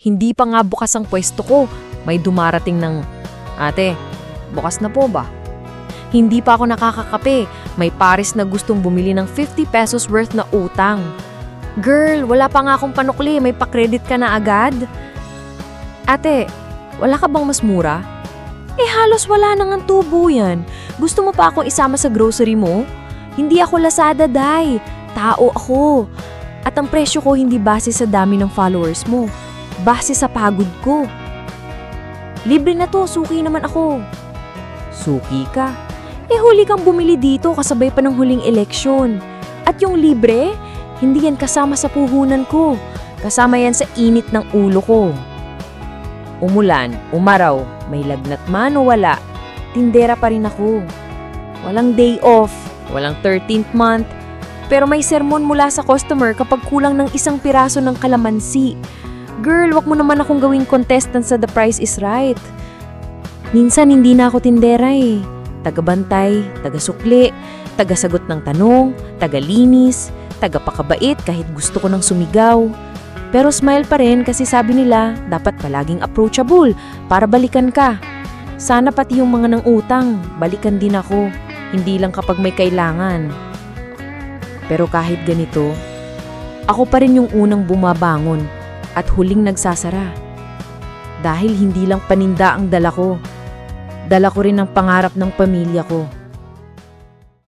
Hindi pa nga bukas ang pwesto ko. May dumarating ng, "Ate, bukas na po ba?" Hindi pa ako nakakakape. May pares na gustong bumili ng 50 pesos worth na utang. "Girl, wala pa nga akong panukli. May pa-credit ka na agad?" "Ate, wala ka bang mas mura?" Halos wala nang ang tubo yan. Gusto mo pa akong isama sa grocery mo? Hindi ako Lazada, Day. Tao ako. At ang presyo ko hindi base sa dami ng followers mo. Base sa pagod ko. Libre na to, suki naman ako. Suki ka? Huli kang bumili dito kasabay pa ng huling eleksyon. At yung libre, hindi yan kasama sa puhunan ko. Kasama yan sa init ng ulo ko. Umulan, umaraw, may lagnat man o wala, tindera pa rin ako. Walang day off, walang 13th month, pero may sermon mula sa customer kapag kulang ng isang piraso ng kalamansi. Girl, wag mo naman akong gawing contestant sa The Price is Right. Minsan hindi na ako tindera eh. Taga-bantay, taga-sukli, taga-sagot ng tanong, taga-linis, taga-pakabait kahit gusto ko nang sumigaw. Pero smile pa rin kasi sabi nila dapat palaging approachable para balikan ka. Sana pati yung mga nang utang, balikan din ako, hindi lang kapag may kailangan. Pero kahit ganito, ako pa rin yung unang bumabangon at huling nagsasara. Dahil hindi lang paninda ang dala ko rin ang pangarap ng pamilya ko.